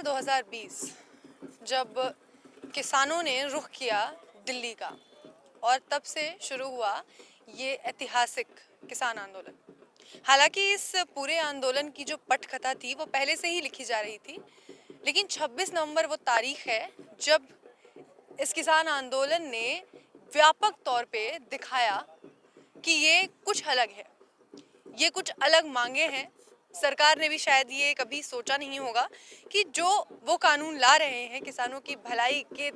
दिसंबर 2020 जब किसानों ने रुख किया दिल्ली का और तब से शुरू हुआ ये ऐतिहासिक किसान आंदोलन। हालांकि इस पूरे आंदोलन की जो पटकथा थी वो पहले से ही लिखी जा रही थी, लेकिन 26 नवंबर वो तारीख है जब इस किसान आंदोलन ने व्यापक तौर पे दिखाया कि ये कुछ अलग है, ये कुछ अलग मांगे हैं। सरकार ने भी शायद ये कभी सोचा नहीं होगा कि जो वो कानून ला रहे हैं किसानों की भलाई के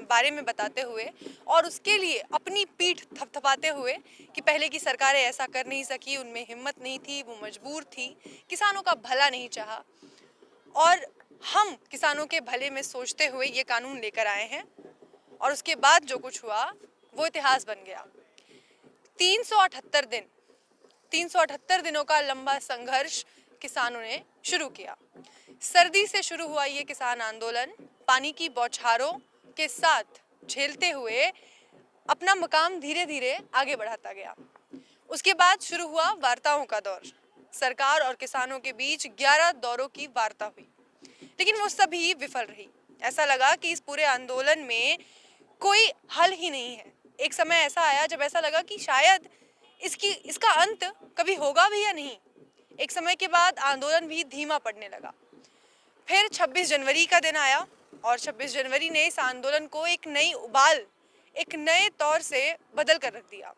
बारे में बताते हुए और उसके लिए अपनी पीठ थपथपाते हुए कि पहले की सरकारें ऐसा कर नहीं सकी, उनमें हिम्मत नहीं थी, वो मजबूर थी, किसानों का भला नहीं चाहा और हम किसानों के भले में सोचते हुए ये कानून लेकर आए हैं। और उसके बाद जो कुछ हुआ वो इतिहास बन गया। 378 दिनों का लंबा संघर्ष किसानों ने शुरू किया। सर्दी से शुरू हुआ ये किसान आंदोलन पानी की बौछारों के साथ झेलते हुए अपना मकाम धीरे धीरे आगे बढ़ाता गया। उसके बाद शुरू हुआ वार्ताओं का दौर। सरकार और किसानों के बीच 11 दौरों की वार्ता हुई, लेकिन वो सभी विफल रही। ऐसा लगा कि इस पूरे आंदोलन में कोई हल ही नहीं है। एक समय ऐसा आया जब ऐसा लगा कि शायद इसका अंत कभी होगा भी या नहीं। एक समय के बाद आंदोलन भी धीमा पड़ने लगा। फिर 26 जनवरी का दिन आया और 26 जनवरी ने इस आंदोलन को एक नई उबाल, एक नए तौर से बदल कर रख दिया।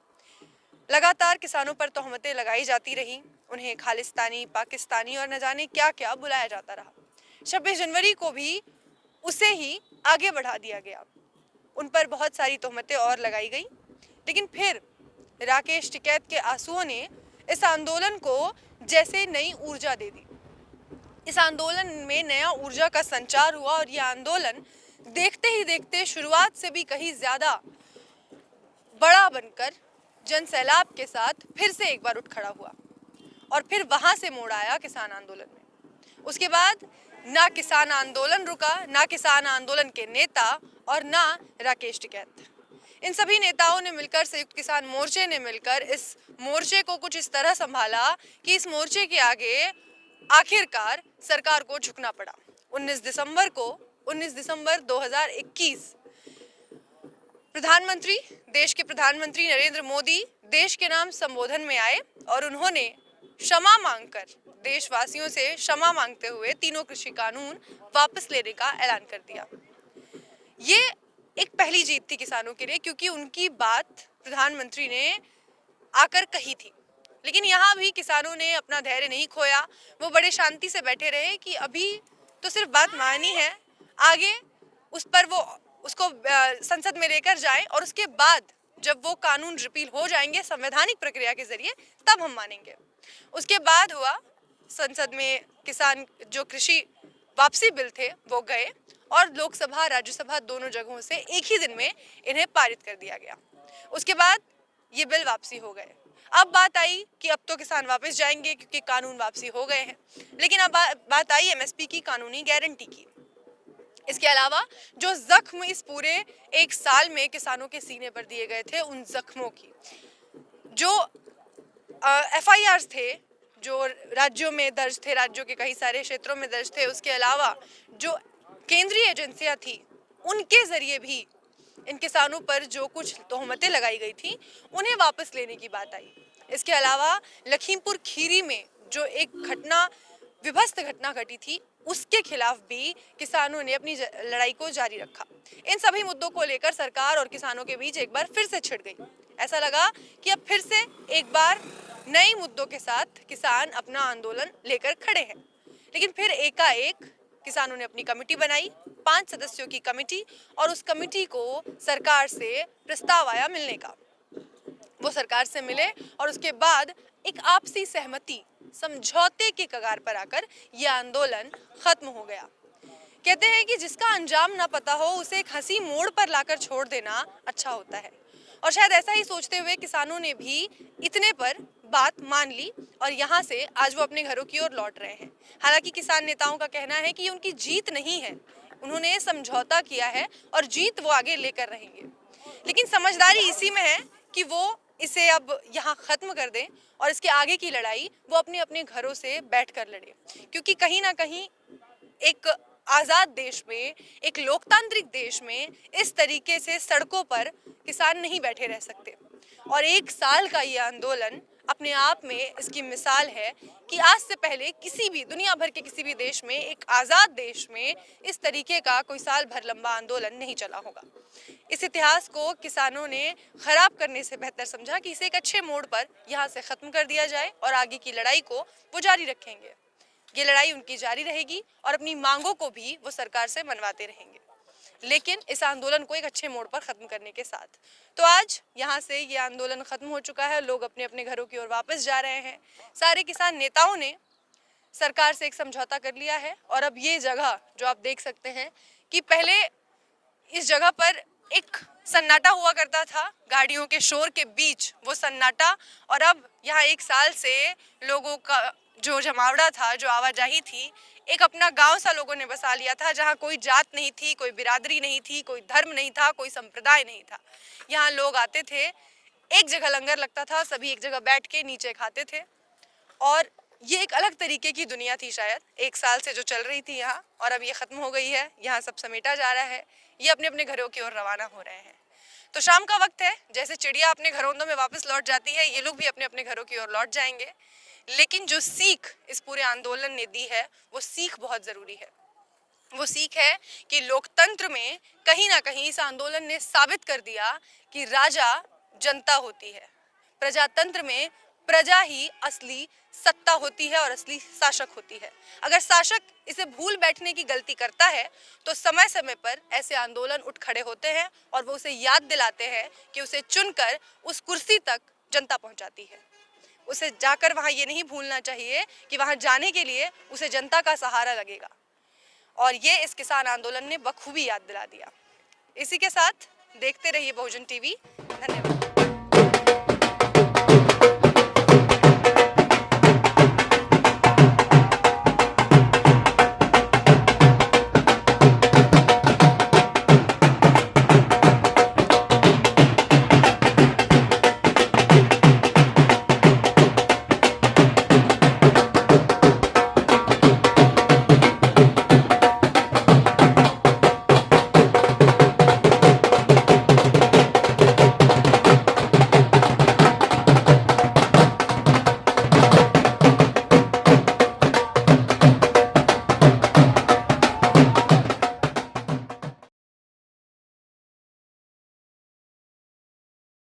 लगातार किसानों पर तोहमतें लगाई जाती रही, उन्हें खालिस्तानी, पाकिस्तानी और न जाने क्या क्या बुलाया जाता रहा। 26 जनवरी को भी उसे ही आगे बढ़ा दिया गया, उन पर बहुत सारी तोहमतें और लगाई गई। लेकिन फिर राकेश टिकैत के आंसुओं ने इस आंदोलन को जैसे नई ऊर्जा दे दी। इस आंदोलन में नया ऊर्जा का संचार हुआ और यह आंदोलन देखते ही देखते शुरुआत से भी कहीं ज्यादा बड़ा बनकर जन सैलाब के साथ फिर से एक बार उठ खड़ा हुआ और फिर वहां से मोड़ आया किसान आंदोलन में। उसके बाद ना किसान आंदोलन रुका, ना किसान आंदोलन के नेता और ना राकेश टिकैत। इन सभी नेताओं ने मिलकर, संयुक्त किसान मोर्चे ने मिलकर इस मोर्चे को कुछ इस तरह संभाला कि इस मोर्चे के आगे आखिरकार सरकार को झुकना पड़ा। 19 दिसंबर 2021 देश के प्रधानमंत्री नरेंद्र मोदी देश के नाम संबोधन में आए और उन्होंने क्षमा मांगकर, देशवासियों से क्षमा मांगते हुए तीनों कृषि कानून वापस लेने का ऐलान कर दिया। ये एक पहली जीत थी किसानों के लिए, क्योंकि उनकी बात प्रधानमंत्री ने आकर कही थी। लेकिन यहाँ भी किसानों ने अपना धैर्य नहीं खोया। वो बड़े शांति से बैठे रहे कि अभी तो सिर्फ बात मानी है, आगे उस पर वो उसको संसद में लेकर जाएं और उसके बाद जब वो कानून रिपील हो जाएंगे संवैधानिक प्रक्रिया के जरिए, तब हम मानेंगे। उसके बाद हुआ संसद में किसान जो कृषि वापसी बिल थे वो गए और लोकसभा राज्यसभा दोनों जगहों से एक ही दिन में इन्हें पारित कर दिया गया। उसके बाद ये बिल वापसी हो गए। अब बात आई कि अब तो किसान वापस जाएंगे क्योंकि कानून वापसी हो गए हैं। लेकिन अब बात आई एमएसपी की कानूनी गारंटी की। इसके अलावा जो जख्म इस पूरे एक साल में किसानों के सीने पर दिए गए थे, उन जख्मों की जो एफआईआर्स थे, जो राज्यों में दर्ज थे, राज्यों के कई सारे क्षेत्रों में दर्ज थे, उसके अलावा जो केंद्रीय एजेंसियां थी उनके जरिए भी इन किसानों पर जो कुछ तोहमतें लगाई गई थी उन्हें वापस लेने की बात आई। इसके अलावा लखीमपुर खीरी में जो एक विभत्स घटना घटी थी, उसके खिलाफ भी किसानों ने अपनी लड़ाई को जारी रखा। इन सभी मुद्दों को लेकर सरकार और किसानों के बीच एक बार फिर से छिड़ गई। ऐसा लगा कि अब फिर से एक बार नए मुद्दों के साथ किसान अपना आंदोलन लेकर खड़े हैं। लेकिन फिर एकाएक किसानों ने अपनी कमेटी बनाई, 5 सदस्यों की कमेटी, और उस कमेटी को सरकार से प्रस्ताव आया मिलने का। वो सरकार से मिले और उसके बाद एक आपसी सहमति, समझौते के कगार पर आकर यह आंदोलन खत्म हो गया। कहते हैं कि जिसका अंजाम ना पता हो उसे एक हंसी मोड़ पर लाकर छोड़ देना अच्छा होता है, और शायद ऐसा ही सोचते हुए किसानों ने भी इतने पर बात मान ली और यहाँ से आज वो अपने घरों की ओर लौट रहे हैं। हालांकि किसान नेताओं का कहना है कि उनकी जीत नहीं है, उन्होंने समझौता किया है और जीत वो आगे लेकर रहेंगे। लेकिन समझदारी इसी में है कि वो इसे अब यहाँ खत्म कर दें और इसके आगे की लड़ाई वो अपने अपने घरों से बैठकर लड़े, क्योंकि कहीं ना कहीं एक आजाद देश में, एक लोकतांत्रिक देश में इस तरीके से सड़कों पर किसान नहीं बैठे रह सकते। और 1 साल का ये आंदोलन अपने आप में इसकी मिसाल है कि आज से पहले किसी भी दुनिया भर के किसी भी देश में, एक आज़ाद देश में इस तरीके का कोई साल भर लंबा आंदोलन नहीं चला होगा। इस इतिहास को किसानों ने खराब करने से बेहतर समझा कि इसे एक अच्छे मोड़ पर यहाँ से ख़त्म कर दिया जाए और आगे की लड़ाई को वो जारी रखेंगे। ये लड़ाई उनकी जारी रहेगी और अपनी मांगों को भी वो सरकार से मनवाते रहेंगे, लेकिन इस आंदोलन को एक अच्छे मोड़ पर ख़त्म करने के साथ। तो आज यहाँ से ये आंदोलन ख़त्म हो चुका है, लोग अपने अपने घरों की ओर वापस जा रहे हैं। सारे किसान नेताओं ने सरकार से एक समझौता कर लिया है और अब ये जगह जो आप देख सकते हैं कि पहले इस जगह पर एक सन्नाटा हुआ करता था, गाड़ियों के शोर के बीच वो सन्नाटा, और अब यहाँ 1 साल से लोगों का जो जमावड़ा था, जो आवाजाही थी, एक अपना गांव सा लोगों ने बसा लिया था, जहाँ कोई जात नहीं थी, कोई बिरादरी नहीं थी, कोई धर्म नहीं था, कोई संप्रदाय नहीं था। यहाँ लोग आते थे, एक जगह लंगर लगता था, सभी एक जगह बैठ के नीचे खाते थे और ये एक अलग तरीके की दुनिया थी शायद 1 साल से जो चल रही थी यहाँ, और अब ये ख़त्म हो गई है। यहाँ सब समेटा जा रहा है, ये अपने अपने घरों की ओर रवाना हो रहे हैं। तो शाम का वक्त है, जैसे चिड़िया अपने घरोंदों में वापस लौट जाती है, ये लोग भी अपने अपने घरों की ओर लौट जाएंगे। लेकिन जो सीख इस पूरे आंदोलन ने दी है, वो सीख बहुत ज़रूरी है। वो सीख है कि लोकतंत्र में कहीं ना कहीं इस आंदोलन ने साबित कर दिया कि राजा जनता होती है। प्रजातंत्र में प्रजा ही असली सत्ता होती है और असली शासक होती है। अगर शासक इसे भूल बैठने की गलती करता है तो समय समय पर ऐसे आंदोलन उठ खड़े होते हैं और वो उसे याद दिलाते हैं कि उसे चुनकर उस कुर्सी तक जनता पहुंचाती है। उसे जाकर वहां ये नहीं भूलना चाहिए कि वहां जाने के लिए उसे जनता का सहारा लगेगा, और ये इस किसान आंदोलन ने बखूबी याद दिला दिया। इसी के साथ देखते रहिए बहुजन टीवी। धन्यवाद।